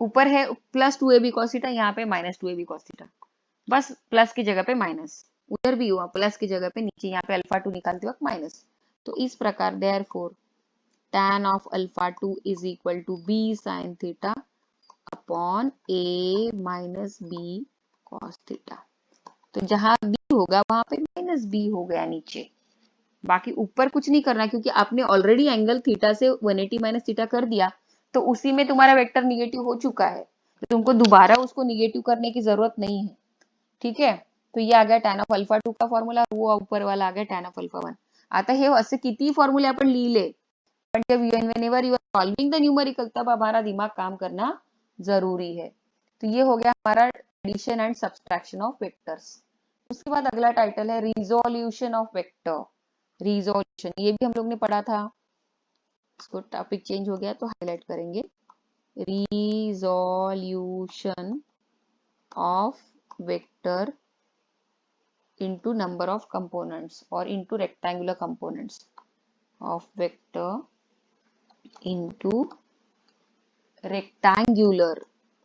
ऊपर है प्लस 2ab cos थीटा, यहाँ पे माइनस 2ab cos थीटा, बस प्लस की जगह पे माइनस, उधर भी हुआ प्लस की जगह पे नीचे यहाँ पे अल्फा 2 निकालते वक्त माइनस। तो इस प्रकार therefore tan of alpha 2 is equal to b sin theta upon a minus b cos theta। तो जहां b होगा वहां पे माइनस b हो गया नीचे, बाकी ऊपर कुछ नहीं करना क्योंकि आपने ऑलरेडी एंगल थीटा से 180 माइनस थीटा कर दिया, तो उसी में तुम्हारा वेक्टर निगेटिव हो चुका है, तो तुमको दोबारा उसको निगेटिव करने की जरूरत नहीं है। ठीक है, तो ये आ गया tan ऑफ अल्फा 2 का फॉर्मूला, वो ऊपर वाला आ गया tan ऑफ अल्फा 1। आता हे असे किती फॉर्मूले आपण लिहिले, पण जब whenever you are solving the numerical तब हमारा दिमाग काम करना जरूरी है। तो ये हो गया हमारा addition and subtraction of vectors. उसके बाद अगला टाइटल है रिजोल्यूशन ऑफ वेक्टर। रिजोल्यूशन ये भी हम लोग ने पढ़ा था, इसको टॉपिक चेंज हो गया तो हाईलाइट करेंगे। Resolution of vector into number of components or into rectangular components of vector into rectangular।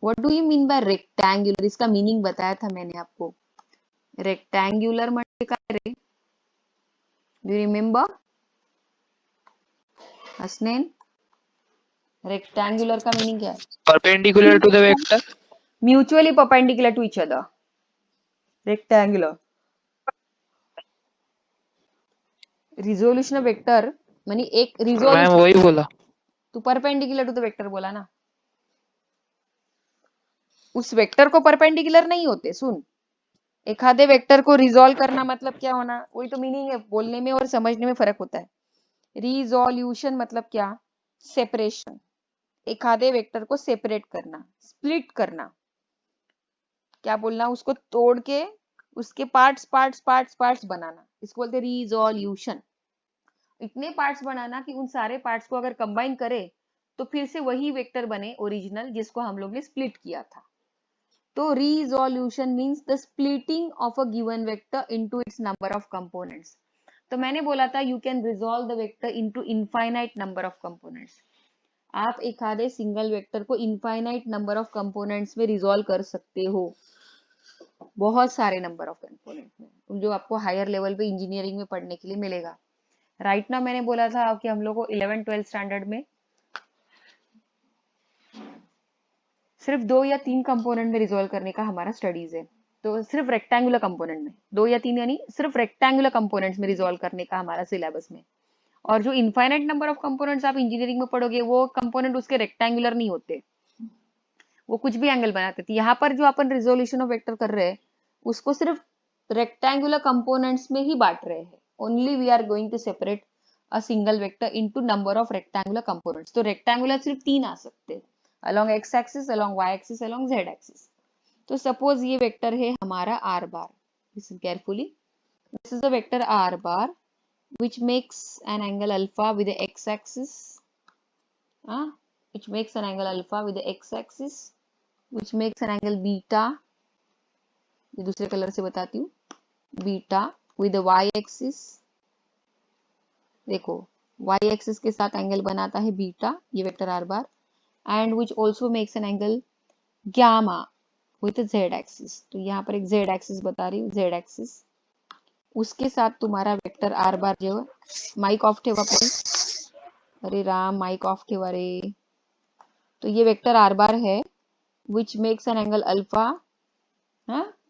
what do you mean by rectangular? इसका मीनिंग बताया था मैंने आपको। rectangular म्हणजे काय रे? do you remember Hasnain? rectangular का मीनिंग क्या है? Perpendicular to the vector. mutually perpendicular to each other, rectangular। Resolution of vector मानी एक मैम रिजोल्यूशन, वही बोला। तू परपेंडिकुलर टू द वेक्टर बोला ना, उस वेक्टर को परपेंडिकुलर नहीं होते। सुन, एखादे वेक्टर को रिजोल्व करना मतलब क्या होना, वही तो मीनिंग है, बोलने में और समझने में फर्क होता है। रिजोल्यूशन मतलब क्या? सेपरेशन, एखादे वेक्टर को सेपरेट करना, स्प्लिट करना, क्या बोलना, उसको तोड़ के उसके पार्ट्स पार्ट्स पार्ट्स पार्ट्स बनाना, इसको बोलते हैं रिजोल्यूशन। इतने पार्ट्स बनाना कि उन सारे पार्ट्स को अगर कंबाइन करे तो फिर से वही वेक्टर बने ओरिजिनल, जिसको हम लोग ने स्प्लिट किया था। तो resolution means the splitting of a given vector into its number of components. तो मैंने बोला था you can resolve the vector into infinite number of components. आप एखादे सिंगल वेक्टर को इनफाइनाइट नंबर ऑफ कंपोनेंट्स में रिजोल्व कर सकते हो, बहुत सारे नंबर ऑफ कंपोनेंट में, जो आपको हायर लेवल पे इंजीनियरिंग में पढ़ने के लिए मिलेगा। राइट ना मैंने बोला था कि हम लोग को 11-12 स्टैंडर्ड में सिर्फ 2 या 3 कंपोनेंट में रिजोल्व करने का हमारा स्टडीज है। तो सिर्फ रेक्टेंगुलर कंपोनेंट में 2 या 3 यानी सिर्फ रेक्टेंगुलर कंपोनेंट्स में रिजोल्व करने का हमारा सिलेबस में। और जो इनफाइनाइट नंबर ऑफ कंपोनेंट्स आप इंजीनियरिंग में पढ़ोगे वो कंपोनेंट उसके रेक्टेंगुलर नहीं होते, वो कुछ भी एंगल बनाते थे। यहाँ पर जो अपन रिजोल्यूशन ऑफ वेक्टर कर रहे हैं उसको सिर्फ रेक्टेंगुलर कंपोनेंट्स में ही बांट रहे हैं। Only we are going to separate a single vector into number of rectangular components. तो रेक्टेंगुलर सिर्फ 3 आ सकते हैं, along x axis, along y axis, along z axis। तो सपोज ये वेक्टर है हमारा r bar, listen carefully, this is the vector r bar which makes an angle alpha with the x axis, which makes an angle alpha with the x axis, which makes an angle beta, ये दूसरे colour से बताती हूँ, beta with the y axis, देखो y axis के साथ angle बनाता है बीटा, ये vector r bar, and which also makes an angle gamma with the z axis। तो यहाँ पर एक z axis बता रही हूँ, z axis, उसके साथ तुम्हारा वेक्टर r बार जो माइक ऑफ ठेवा प्लीज, अरे राम माइक ऑफ ठेवा रे। तो ये वेक्टर r बार है which makes an angle alpha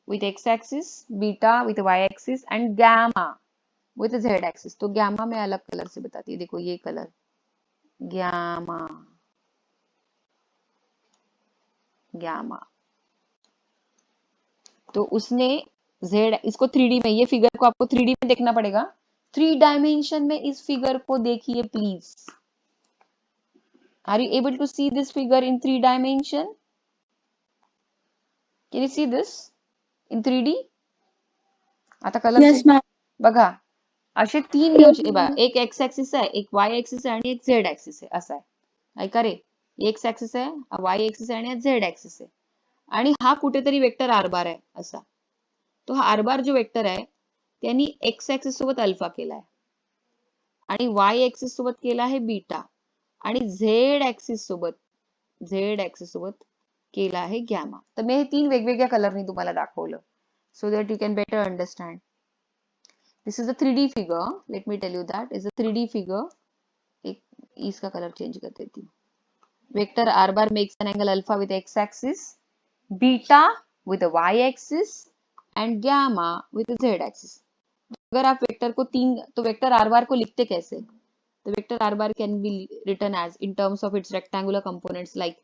with x axis, beta with y axis and gamma with z axis। तो gamma मैं अलग कलर से बताती हूँ, देखो ये कलर gamma, गैमा। तो उसने z इसको 3D में, ये फिगर को आपको 3D में देखना पड़ेगा। 3 डायमेंशन में इस फिगर को देखिए please. Are you able to see this figure in 3 dimension? Can you see this in 3D? आता कलर Yes, ma'am. बघा, असे 3 व्ह्यूज, एक एक्स ऍक्सिस आहे, एक वाय ऍक्सिस आहे आणि एक झेड ऍक्सिस आहे, असं आहे. ऐका रे, एक्स ऍक्सिस आहे, वाय ऍक्सिस आहे आणि झेड ऍक्सिस आहे, आणि हा कुठेतरी वेक्टर आर बार आहे असा. तो हा आर बार जो वेक्टर आहे त्यांनी एक्स ऍक्सिस सोबत अल्फा केलाय आणि वाय ऍक्सिस सोबत केला आहे बीटा, आणि झेड ऍक्सिस सोबत केला आहे गॅमा. तर मी हे 3 वेगवेगळ्या कलरनी तुम्हाला दाखवलं, so that you can better understand. This is a 3D figure. Let me tell you that is a 3D figure. एक इसका कलर चेंज कर देती हूँ. Vector r bar makes an angle alpha with x axis, beta with a y axis and gamma with a z axis. अगर आप vector को तो vector r bar को लिखते कैसे? The vector r bar can be written as in terms of its rectangular components like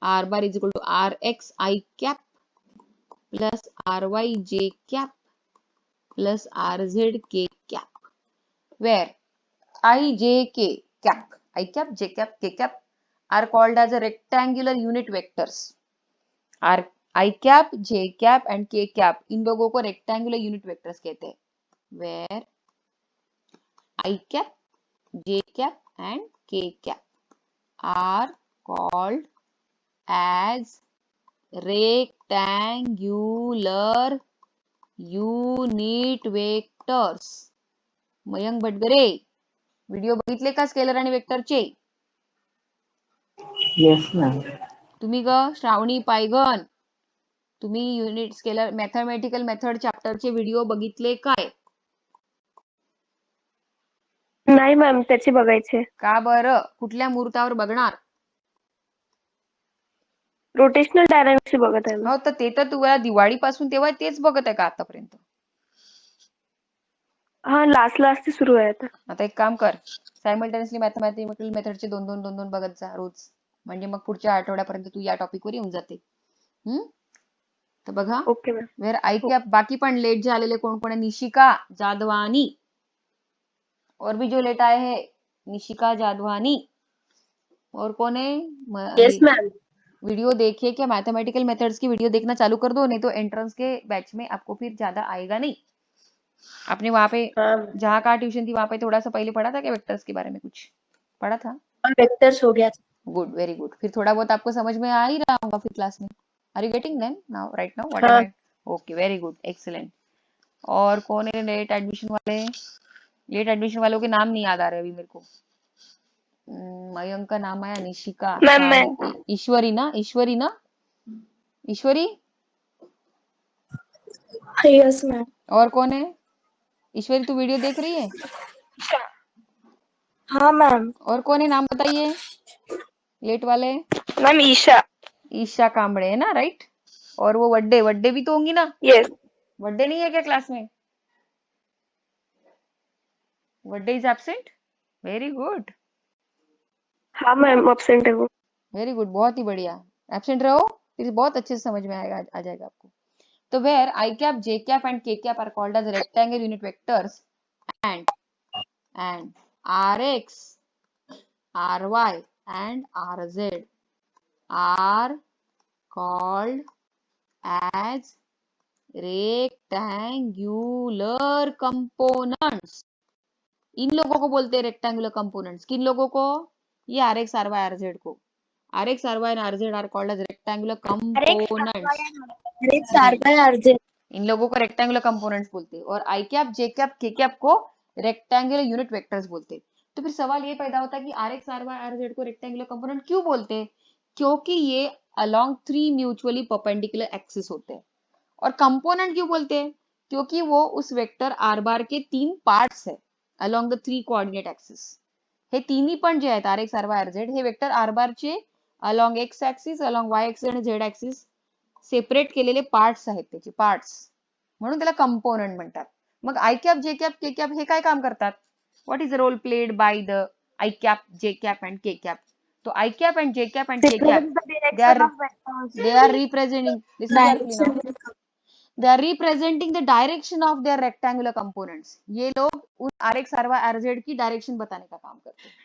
r bar is equal to rx I cap plus ry j cap plus rz k cap, where I, j, k cap, I cap, j cap, k cap are called as a rectangular unit vectors. R, I cap, j cap and k cap, इन लोगों को rectangular unit vectors कहते हैं, where I cap, j cap and k cap are called as rectangular unit vectors. Mayank Bhatgare, video बघितले का scalar आणि वेक्टरचे? Yes ma'am. तुम्ही ग श्रावणी पायघन, तुम्ही युनिट स्केलर मॅथमॅटिकल मेथड चॅप्टरचे व्हिडिओ बघितले काय? नाही मॅम, त्याचे बघायचे. का बरं? कुठल्या मुहूर्तावर बघणार? रोटेशनल डायनामिक्स बघत आहे. हो, तर ते तर तुम्हाला दिवाळीपासून तेव्हा तेच बघत आहे का आतापर्यंत? हा, लास्ट सुरू आहे आता. आता एक काम कर, सायमल्टेनियसली मॅथमॅटिकल मेथडचे दोन बघत जा रोज, म्हणजे मग पुढच्या आठवड्यापर्यंत तू या टॉपिकवर येऊन जाते. तर बघा, okay ma'am. Where I cap, बाकी पण लेट झालेले कोण कोण आहे? निशिका जादवानी, और भी जो लेट आए हैं, निशिका जादवानी, और कौन है? Yes ma'am. वीडियो देखिए, क्या मैथमेटिकल मेथड्स की वीडियो देखना चालू कर दो, नहीं तो एंट्रेंस के बैच में आपको फिर ज्यादा आएगा नहीं. आपने वहां पे जहाँ कहाँ ट्यूशन थी वहां पे थोड़ा सा पहले पढ़ा था क्या वेक्टर्स के बारे में? कुछ पढ़ा था? वेक्टर्स हो गया. Good, very good. फिर थोड़ा बहुत आपको समझ में आ ही रहा होगा फिर क्लास में. Are you getting then now, right now? What am I? Okay, very good, excellent. और कौन है लेट एडमिशन वाले? लेट एडमिशन वालों के नाम नहीं याद आ रहे अभी मेरे को. मयंक का नाम आया, निशिका, ईश्वरी ना, ईश्वरी. Yes, ma'am. और कौन है? ईश्वरी, तू वीडियो देख रही है? हाँ मैम. और कौन है, नाम बताइए लेट वाले. मैम ईशा कांबड़े है ना, राइट? और वो वड्डे भी तो होंगी ना? यस. वड्डे नहीं है क्या क्लास में? वड्डे इज एब्सेंट. वेरी गुड, हाँ मैम, एब्सेंट है वो. वेरी गुड, बहुत ही बढ़िया. एब्सेंट रहो, फिर बहुत अच्छे से समझ में आएगा, आ जाएगा आपको. तो where I cap, J cap and K cap are called as rectangle unit vectors and rx, ry and rz are called as rectangular components. इन लोगों को बोलते हैं रेक्टेंगुलर कंपोनेंट्स. किन लोगों को? ये rx, ry, rz को. rx, ry and rz are called as rectangular components. RX, RY, RZ. इन लोगों को रेक्टेंगुलर कंपोनेंट्स बोलते हैं. और आई कैप, जे कैप, के कैप को रेक्टेंगुलर यूनिट वेक्टर्स बोलते हैं. तो फिर सवाल ये पैदा होता है कि rx, ry, rz को रेक्टेंगुलर कंपोनेंट क्यों बोलते हैं? क्योंकि ये अलोंग 3 म्यूचुअली परपेंडिकुलर एक्सिस होते हैं. और कंपोनेंट क्यों बोलते हैं? क्योंकि वो उस वेक्टर आर बार के 3 पार्ट्स है अलोंग द 3 कोऑर्डिनेट एक्सिस. हे तिन्ही पण जे आहेत rx, ry, rz हे वेक्टर आर बारचे along X axis, along Y axis आणि झेड ऍक्सिस सेपरेट केलेले पार्ट्स आहेत, त्याचे पार्ट्स, म्हणून त्याला कंपोनेंट म्हणतात. मग I cap, J cap, K cap हे काय काम करतात? What is the role played by the I cap, J cap and K cap? तो I cap and J cap and K cap they are representing, listen carefully now, they are representing the direction of their rectangular components. ये लोग उन RX RY RZ की direction बताने का काम करते हैं.